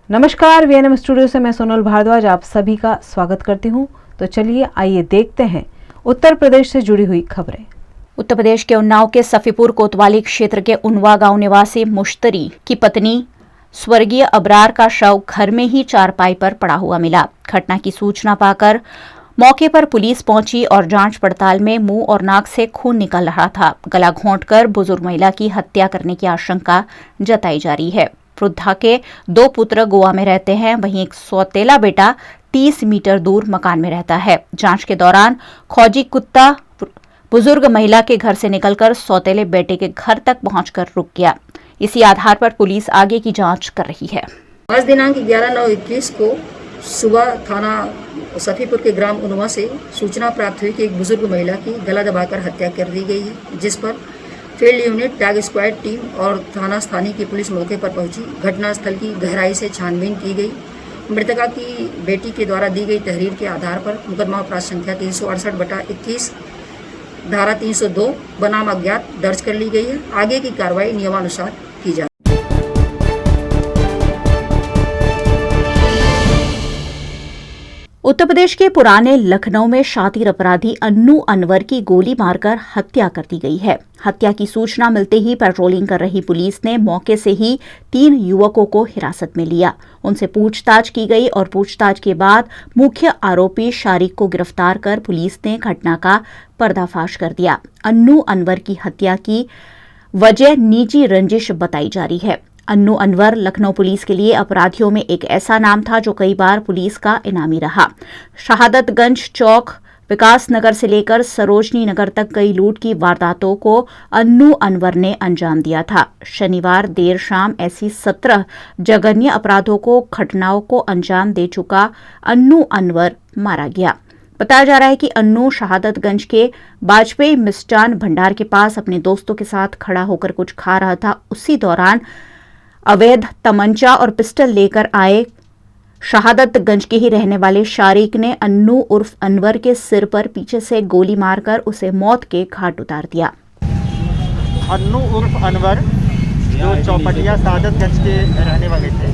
नमस्कार, VNM studio से मैं सोनल भारद्वाज आप सभी का स्वागत करती हूं। तो चलिए आइए देखते हैं उत्तर प्रदेश से जुड़ी हुई खबरें। उत्तर प्रदेश के उन्नाव के सफीपुर कोतवाली क्षेत्र के उनवा गांव निवासी मुश्तरी की पत्नी स्वर्गीय अबरार का शव घर में ही चारपाई पर पड़ा हुआ मिला। घटना की सूचना पाकर मौके पर पुलिस पहुंची और जांच पड़ताल में मुंह और नाक से खून निकल रहा था। गला घोंटकर बुजुर्ग महिला की हत्या करने की आशंका जताई जा रही है। वृद्धा के 2 पुत्र गोवा में रहते हैं, वहीं एक सौतेला बेटा 30 मीटर दूर मकान में रहता है। जांच के दौरान खोजी कुत्ता बुजुर्ग महिला के घर से निकलकर सौतेले बेटे के घर तक पहुंचकर रुक गया। इसी आधार पर पुलिस आगे की जांच कर रही है। आज दिनांक 11/9/21 को सुबह थाना सफीपुर के ग्राम उनवा से सूचना प्राप्त हुई कि एक बुजुर्ग महिला की गला दबाकर हत्या कर दी गई है, जिस पर field unit, tag squad team और थाना स्थानीय की पुलिस मौके पर पहुंची। घटनास्थल की गहराई से छानबीन की गई। मृतका की बेटी के द्वारा दी गई तहरीर के आधार पर मुकदमा अपराध संख्या 368/21 धारा 302 बनाम अज्ञात दर्ज कर ली गई है। आगे की कार्रवाई नियमानुसार की जाए। उत्तर प्रदेश के पुराने लखनऊ में शातिर अपराधी अन्नू अनवर की गोली मारकर हत्या कर दी गई है। हत्या की सूचना मिलते ही पेट्रोलिंग कर रही पुलिस ने मौके से ही 3 युवकों को हिरासत में लिया। उनसे पूछताछ की गई और पूछताछ के बाद मुख्य आरोपी शारिक को गिरफ्तार कर पुलिस ने घटना का पर्दाफाश कर दिया। अन्नू अनवर की हत्या की वजह निजी रंजिश बताई जा रही है। अन्नू अनवर लखनऊ पुलिस के लिए अपराधियों में एक ऐसा नाम था जो कई बार पुलिस का इनामी रहा। शहादतगंज चौक, विकास नगर से लेकर सरोजनी नगर तक कई लूट की वारदातों को अन्नू अनवर ने अंजाम दिया था। शनिवार देर शाम ऐसी 17 जघन्य अपराधों को घटनाओं को अंजाम दे चुका अन्नू अनवर मारा गया। बताया जा रहा है कि अन्नू शहादतगंज के वाजपेयी मिष्ठान भंडार के पास अपने दोस्तों के साथ खड़ा होकर कुछ खा रहा था। उसी दौरान अवैध तमंचा और पिस्टल लेकर आए शहादतगंज के ही रहने वाले शारिक ने अन्नू उर्फ अनवर के सिर पर पीछे से गोली मारकर उसे मौत के घाट उतार दिया। अन्नू उर्फ अनवर जो चौपटिया शहादतगंज के रहने वाले थे,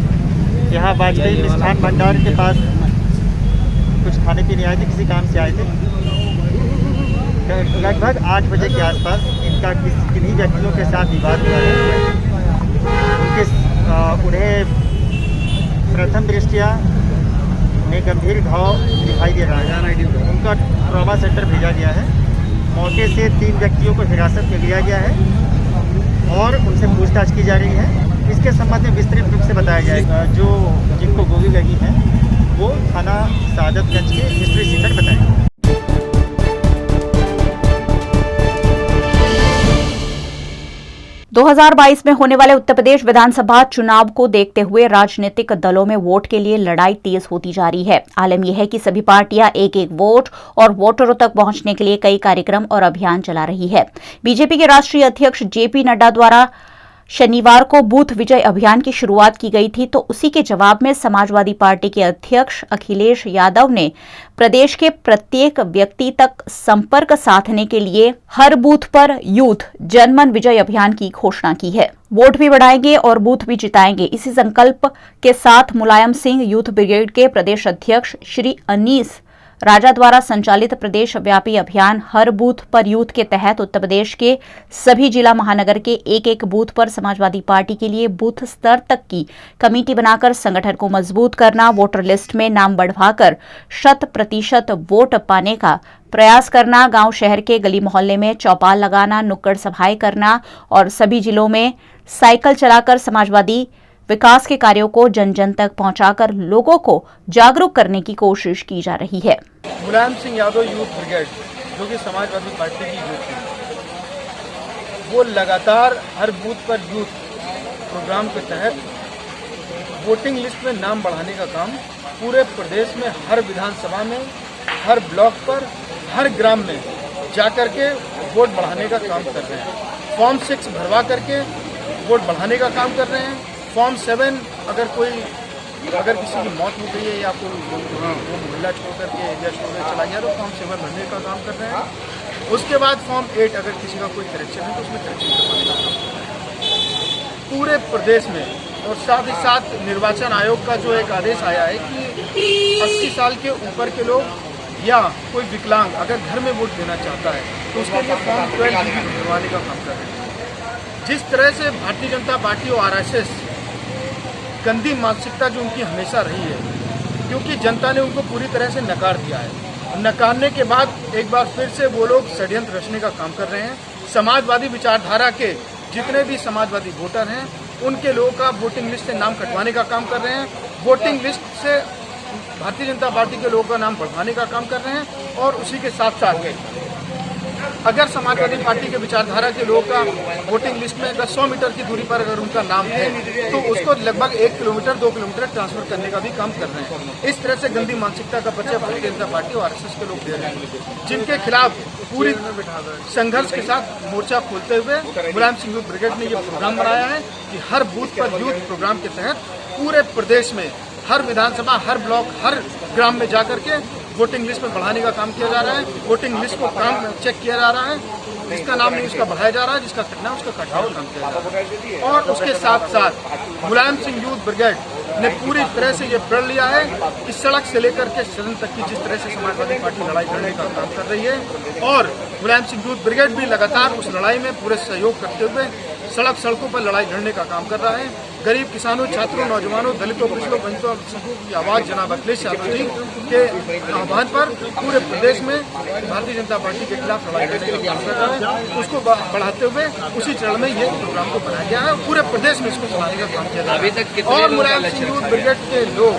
यहाँ वाजपेयी मिष्ठान भंडार के पास कुछ खाने पीने आए थे, किसी काम से आए थे। लगभग 8 बजे के आसपास इनका किन्हीं व्यक्तियों के साथ विवाद हुआ है। उन्हें प्रथम दृष्टया उन्हें गंभीर घाव दिखाई दे रहा है। उनका ट्रॉमा सेंटर भेजा गया है। मौके से 3 व्यक्तियों को हिरासत में लिया गया है और उनसे पूछताछ की जा रही है। इसके संबंध में विस्तृत रूप से बताया जाएगा। जो जिनको गोली लगी है वो थाना शहादतगंज के हिस्ट्री सीटर बताएंगे। 2022 में होने वाले उत्तर प्रदेश विधानसभा चुनाव को देखते हुए राजनीतिक दलों में वोट के लिए लड़ाई तेज होती जा रही है। आलम यह है कि सभी पार्टियां एक वोट और वोटरों तक पहुंचने के लिए कई कार्यक्रम और अभियान चला रही है। बीजेपी के राष्ट्रीय अध्यक्ष जेपी नड्डा द्वारा शनिवार को बूथ विजय अभियान की शुरुआत की गई थी, तो उसी के जवाब में समाजवादी पार्टी के अध्यक्ष अखिलेश यादव ने प्रदेश के प्रत्येक व्यक्ति तक संपर्क साधने के लिए हर बूथ पर यूथ जनमन विजय अभियान की घोषणा की है। वोट भी बढ़ाएंगे और बूथ भी जिताएंगे। इसी संकल्प के साथ मुलायम सिंह यूथ ब्रिगेड के प्रदेश अध्यक्ष श्री अनीस राजा द्वारा संचालित प्रदेश व्यापी अभियान हर बूथ पर यूथ के तहत उत्तर प्रदेश के सभी जिला महानगर के एक बूथ पर समाजवादी पार्टी के लिए बूथ स्तर तक की कमेटी बनाकर संगठन को मजबूत करना, वोटर लिस्ट में नाम बढ़वाकर 100% वोट पाने का प्रयास करना, गांव शहर के गली मोहल्ले में चौपाल लगाना, नुक्कड़ सभाएं करना और सभी जिलों में साइकिल चलाकर समाजवादी विकास के कार्यों को जन जन तक पहुंचाकर लोगों को जागरूक करने की कोशिश की जा रही है। मुलायम सिंह यादव यूथ ब्रिगेड जो कि समाजवादी पार्टी की यूथ है, वो लगातार हर बूथ पर यूथ प्रोग्राम के तहत वोटिंग लिस्ट में नाम बढ़ाने का काम पूरे प्रदेश में हर विधानसभा में, हर ब्लॉक पर, हर ग्राम में जाकर के वोट बढ़ाने का काम कर रहे हैं। फॉर्म 6 भरवा करके वोट बढ़ाने का काम कर रहे हैं। फॉर्म 7 अगर किसी की मौत हो गई है या कोई वो मोहल्ला छोड़ करके एरिया छोड़ कर चला गया तो फॉर्म 7 भरने का काम कर रहे हैं। उसके बाद फॉर्म 8 अगर किसी का कोई करेक्शन है तो उसमें करेक्शन करवाने का काम कर रहे हैं। पूरे प्रदेश में और साथ ही साथ निर्वाचन आयोग का जो एक आदेश आया है कि 80 साल के ऊपर के लोग या कोई विकलांग अगर घर में वोट देना चाहता है तो उसके लिए फॉर्म 12 भरवाने का काम कर रहे हैं। जिस तरह से भारतीय जनता पार्टी और RSS गंदी मानसिकता जो उनकी हमेशा रही है, क्योंकि जनता ने उनको पूरी तरह से नकार दिया है। नकारने के बाद एक बार फिर से वो लोग षड्यंत्र रचने का काम कर रहे हैं। समाजवादी विचारधारा के जितने भी समाजवादी वोटर हैं उनके लोगों का वोटिंग लिस्ट से नाम कटवाने का काम कर रहे हैं। वोटिंग लिस्ट से भारतीय जनता पार्टी के लोगों का नाम बढ़वाने का काम कर रहे हैं। और उसी के साथ साथ अगर समाजवादी पार्टी के विचारधारा के लोगों का वोटिंग लिस्ट में अगर 100 मीटर की दूरी पर अगर उनका नाम है तो उसको लगभग 1 किलोमीटर 2 किलोमीटर ट्रांसफर करने का भी काम कर रहे हैं। इस तरह से गंदी मानसिकता का परिचय भारतीय जनता पार्टी और RSS के लोग दे रहे हैं, जिनके खिलाफ पूरी संघर्ष के साथ मोर्चा खोलते हुए मुलायम सिंह यूथ ब्रिगेड ने ये प्रोग्राम बनाया है कि हर बूथ पर यूथ प्रोग्राम के तहत पूरे प्रदेश में हर विधानसभा, हर ब्लॉक, हर ग्राम में जाकर के वोटिंग लिस्ट में बढ़ाने का काम किया जा रहा है। वोटिंग लिस्ट को काम चेक किया जा रहा है, जिसका नाम नहीं उसका बढ़ाया जा रहा है, जिसका कटना उसका कटना काम किया जा रहा है। और उसके साथ साथ मुलायम सिंह यूथ ब्रिगेड ने पूरी तरह से ये प्रण लिया है कि सड़क से लेकर के सदन तक की जिस तरह से समाजवादी पार्टी लड़ाई लड़ने का काम कर रही है और मुलायम सिंह यूथ ब्रिगेड भी लगातार उस लड़ाई में पूरे सहयोग करते हुए सड़कों पर लड़ाई लड़ने का काम कर रहा है। गरीब किसानों, छात्रों, नौजवानों, दलितों, पिछड़ों, वंचितों और अल्पसंख्यकों की आवाज़ जनाब अखिलेश यादव जी के आह्वान पर पूरे प्रदेश में भारतीय जनता पार्टी के खिलाफ लड़ाई लड़ने का काम कर रहा है। उसको बढ़ाते हुए उसी चरण में ये प्रोग्राम को बनाया गया है और पूरे प्रदेश में इसको चलाने का काम किया जा रहा है। और मुलायम सिंह यूथ ब्रिगेड के लोग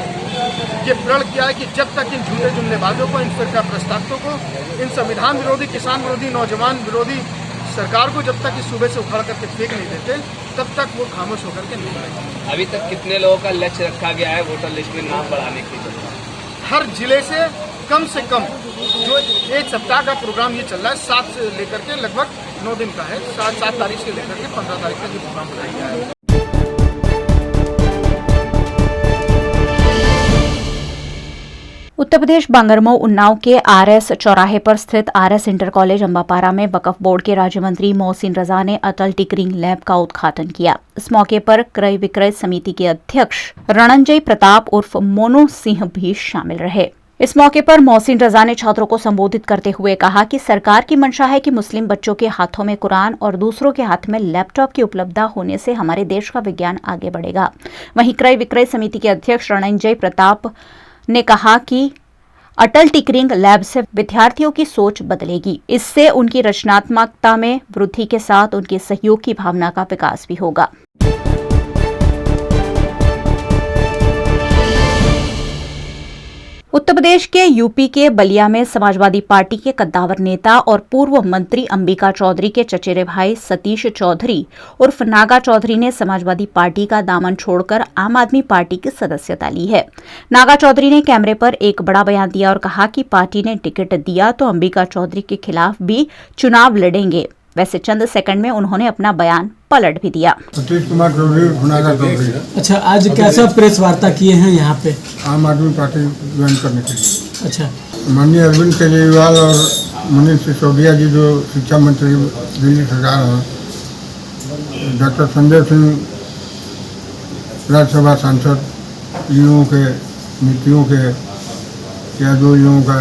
ये प्रण किया है कि जब तक इन झूठे जुमलेबाजों को, इन फिरका प्रस्तावकों को, इन संविधान विरोधी, किसान विरोधी, नौजवान विरोधी सरकार को जब तक इस सूबे से उखाड़ करके फेंक नहीं देते तब तक वो खामोश होकर के नहीं रहेंगे। अभी तक कितने लोगों का लक्ष्य रखा गया है वोटर लिस्ट में नाम बढ़ाने के लिए? हर जिले से कम जो एक सप्ताह का प्रोग्राम ये चल रहा है, 7 से लेकर के लगभग 9 दिन का है। 7 तारीख से लेकर के 15 तारीख तक ये प्रोग्राम बनाया गया है। उत्तर प्रदेश बांगरमऊ उन्नाव के RS चौराहे पर स्थित RS इंटर कॉलेज अम्बापारा में वक्फ बोर्ड के राज्य मंत्री मोहसिन रजा ने अटल टिकरिंग लैब का उद्घाटन किया। इस मौके पर क्रय विक्रय समिति के अध्यक्ष रणंजय प्रताप उर्फ मोनू सिंह भी शामिल रहे। इस मौके पर मोहसिन रजा ने छात्रों को संबोधित करते हुए कहा कि सरकार की मंशा है कि मुस्लिम बच्चों के हाथों में कुरान और दूसरों के हाथ में लैपटॉप की उपलब्धता होने से हमारे देश का विज्ञान आगे बढ़ेगा। वहीं क्रय विक्रय समिति के अध्यक्ष रणंजय प्रताप ने कहा कि अटल टिकरिंग लैब से विद्यार्थियों की सोच बदलेगी। इससे उनकी रचनात्मकता में वृद्धि के साथ उनके सहयोग की भावना का विकास भी होगा। उत्तर प्रदेश के यूपी के बलिया में समाजवादी पार्टी के कद्दावर नेता और पूर्व मंत्री अंबिका चौधरी के चचेरे भाई सतीश चौधरी उर्फ नागा चौधरी ने समाजवादी पार्टी का दामन छोड़कर आम आदमी पार्टी की सदस्यता ली है। नागा चौधरी ने कैमरे पर एक बड़ा बयान दिया और कहा कि पार्टी ने टिकट दिया तो अंबिका चौधरी के खिलाफ भी चुनाव लड़ेंगे। वैसे चंद सेकंड में उन्होंने अपना बयान पलट भी दिया। सतीश कुमार चौधरी, नागा चौधरी। अच्छा, आज कैसा प्रेस वार्ता किए हैं यहाँ पे? आम आदमी पार्टी ज्वाइन करने के लिए। अच्छा, माननीय अरविंद केजरीवाल और मनीष सिसोदिया जी जो शिक्षा मंत्री दिल्ली सरकार हैं, डॉक्टर संजय सिंह राज्यसभा सांसद, इन लोगों के नीतियों के या जो लोगों का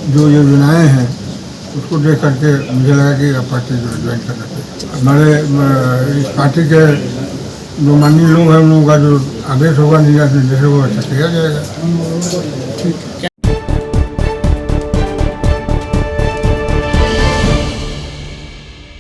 जो योजनाएं हैं उसको देख करके मुझे लगा कि पार्टी ज्वाइन करना चाहिए। हमारे इस पार्टी के जो माननीय लोग हैं उन लोगों का जो आदेश होगा, निर्देश होगा, अच्छा किया जाएगा।